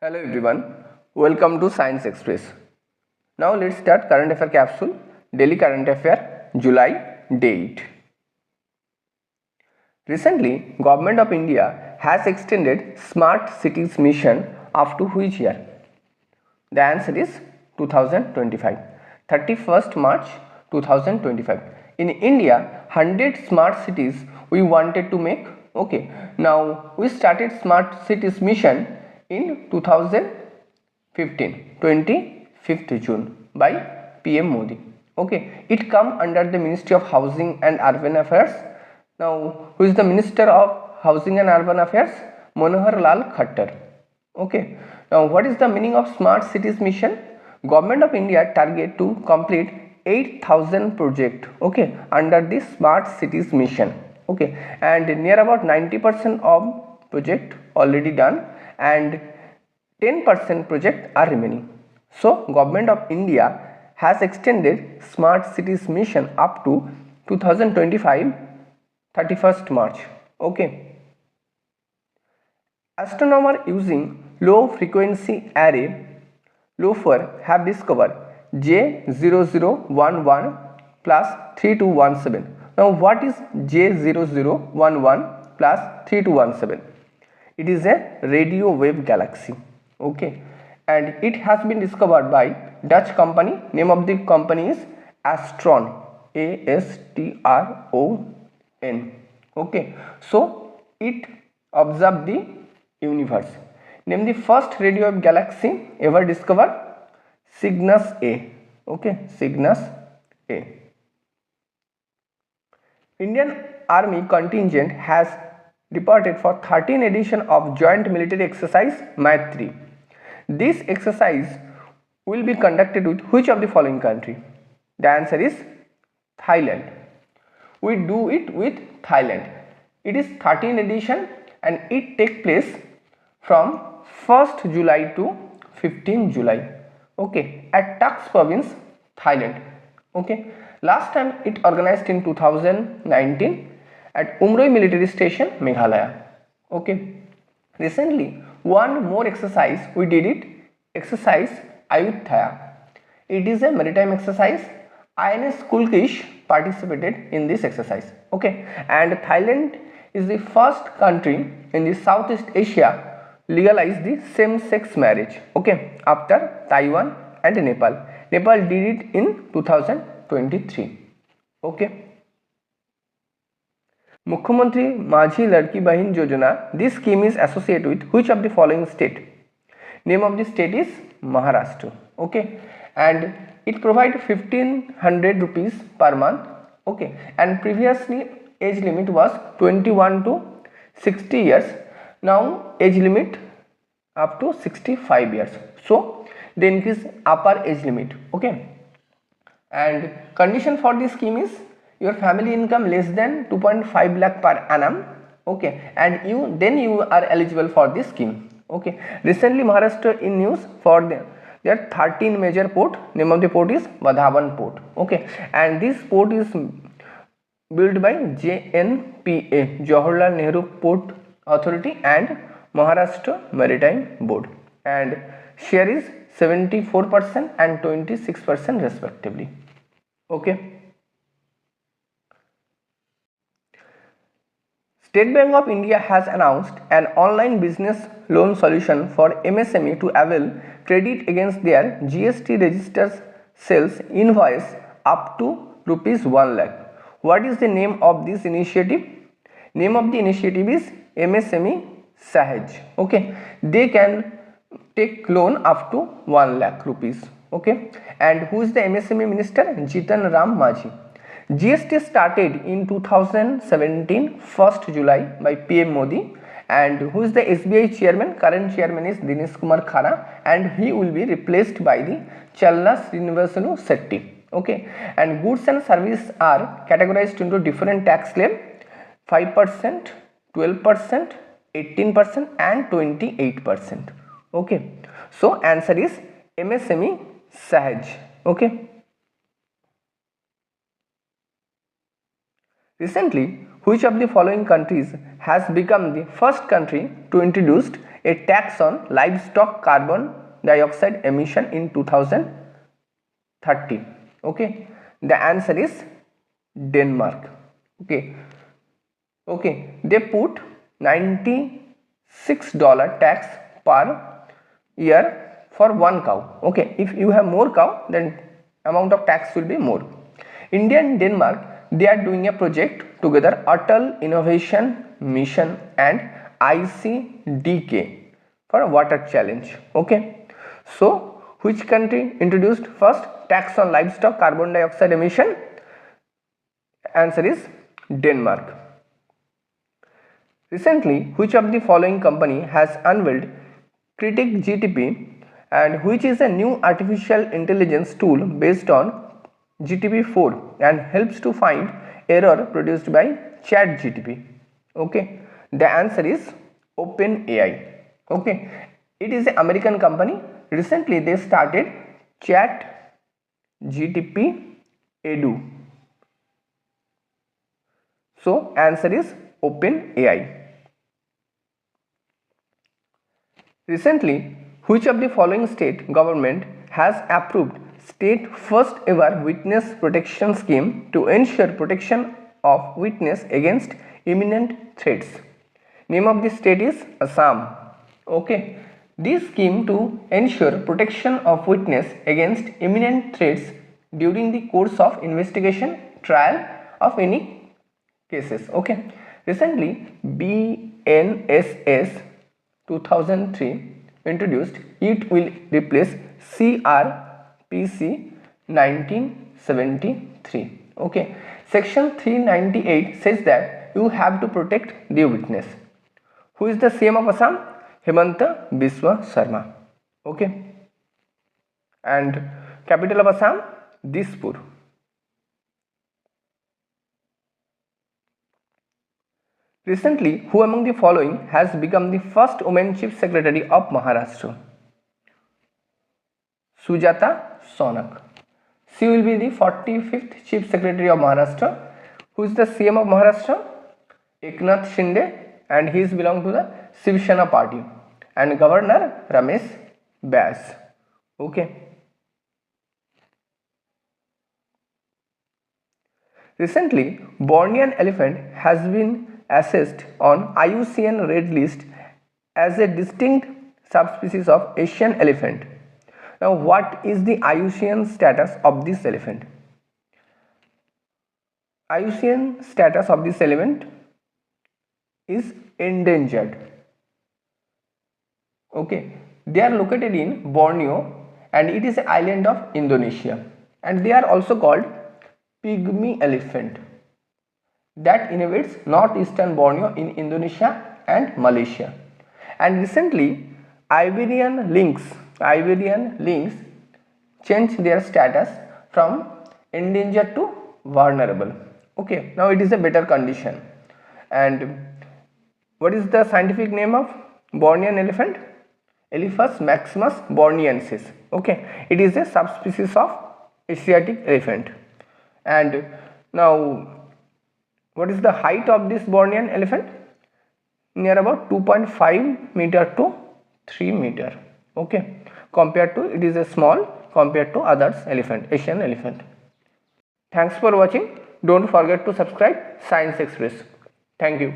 Hello everyone, welcome to Science Express. Now let's start current affair capsule, daily current affair, July date. Recently, Government of India has extended Smart Cities mission up to which year? The answer is 2025, 31st March 2025. In India, 100 smart cities we wanted to make. Okay, now we started Smart Cities mission in 2015, 25th June by PM Modi. Okay, it come under the Ministry of Housing and Urban Affairs. Now, who is the Minister of Housing and Urban Affairs? Manohar Lal Khattar. Okay, now what is the meaning of Smart Cities mission? Government of India target to complete 8,000 project, okay, under this Smart Cities mission. Okay, and near about 90% of project already done and 10% project are remaining. So Government of India has extended Smart Cities mission up to 2025, 31st March. Okay. Astronomers using low frequency array LOFAR have discovered J0011 plus 3217. Now what is J0011 plus 3217? It is a radio wave galaxy. Okay, and it has been discovered by Dutch company. Name of the company is Astron, Astron. Okay, so it observed the universe. Name the first radio wave galaxy ever discovered. Cygnus A. Okay, Cygnus A. Indian Army contingent has departed for 13th edition of Joint Military Exercise Maitri. This exercise will be conducted with which of the following country? The answer is Thailand. We do it with Thailand. It is 13th edition and it takes place from 1st July to 15th July. Okay, at Tux province, Thailand. Okay, last time it organized in 2019 at Umroi military station, Meghalaya. Okay, recently one more exercise we did it, exercise Ayutthaya. It is a maritime exercise. INS Kulkish participated in this exercise. Okay, and Thailand is the first country in the Southeast Asia legalize the same-sex marriage. Okay, after Taiwan and Nepal. Nepal did it in 2023. Okay. Mukhyamantri Majhi Ladki Bahin Yojana. This scheme is associated with which of the following state? Name of the state is Maharashtra. Okay, and it provides 1500 rupees per month. Okay, and previously age limit was 21 to 60 years. Now age limit up to 65 years. So they increase upper age limit. Okay, and condition for this scheme is your family income less than 2.5 lakh per annum. Okay, and you are eligible for this scheme. Okay, recently Maharashtra in news for there are 13 major port. Name of the port is Vadhavan port. Okay, and this port is built by JNPA, Jawaharlal Nehru Port Authority, and Maharashtra Maritime Board, and share is 74% and 26% respectively. Okay. State Bank of India has announced an online business loan solution for MSME to avail credit against their GST registered sales invoice up to rupees 1 lakh. What is the name of this initiative? Name of the initiative is MSME Sahaj. Okay, they can take loan up to 1 lakh rupees. Okay, and who is the MSME minister? Jitan Ram Majhi. GST started in 2017 1st July by PM Modi, and who is the SBI chairman? Current chairman is Dinesh Kumar Khara, and he will be replaced by the Challa Srinivasulu Setty. Okay, and goods and services are categorized into different tax slab: 5%, 12%, 18% and 28%. Okay, so answer is MSME Sahaj. Okay. Recently, which of the following countries has become the first country to introduce a tax on livestock carbon dioxide emission in 2030? Okay, the answer is Denmark. Okay, they put $96 tax per year for one cow. Okay, if you have more cow, then amount of tax will be more. India and Denmark, they are doing a project together, Atal Innovation Mission and ICDK for water challenge. Okay, so which country introduced first tax on livestock carbon dioxide emission? Answer is Denmark. Recently, which of the following company has unveiled Critic GTP, and which is a new artificial intelligence tool based on GPT-4 and helps to find error produced by ChatGPT? Okay, the answer is OpenAI. Okay, it is an American company. Recently, they started ChatGPT Edu. So, answer is OpenAI. Recently, which of the following state government has approved state first ever witness protection scheme to ensure protection of witness against imminent threats? Name of the state is Assam. Okay, this scheme to ensure protection of witness against imminent threats during the course of investigation, trial of any cases. Okay, recently BNSS 2003 introduced, it will replace CRPC 1973. Okay, section 398 says that you have to protect the witness. Who is the CM of Assam? Himanta Biswa Sarma. Okay, and capital of Assam, Dispur. Recently, who among the following has become the first woman Chief Secretary of Maharashtra? Sujata Sonak. She will be the 45th Chief Secretary of Maharashtra. Who is the CM of Maharashtra? Eknath Shinde, and he is belong to the Shiv Sena party. And Governor Ramesh Bass. Okay. Recently, Bornean elephant has been assessed on IUCN Red List as a distinct subspecies of Asian elephant. Now, what is the IUCN status of this elephant? IUCN status of this elephant is endangered. Okay, they are located in Borneo and it is an island of Indonesia, and they are also called pygmy elephant that inhabits northeastern Borneo in Indonesia and Malaysia. And recently, Iberian lynx changed their status from endangered to vulnerable. Okay, now it is a better condition. And what is the scientific name of Bornean elephant? Elephas maximus borneensis. Okay, it is a subspecies of Asiatic elephant. And now, what is the height of this Bornean elephant? Near about 2.5 meter to 3 meter. Okay, compared to, it is a small compared to others elephant, Asian elephant. Thanks for watching. Don't forget to subscribe Science Express. Thank you.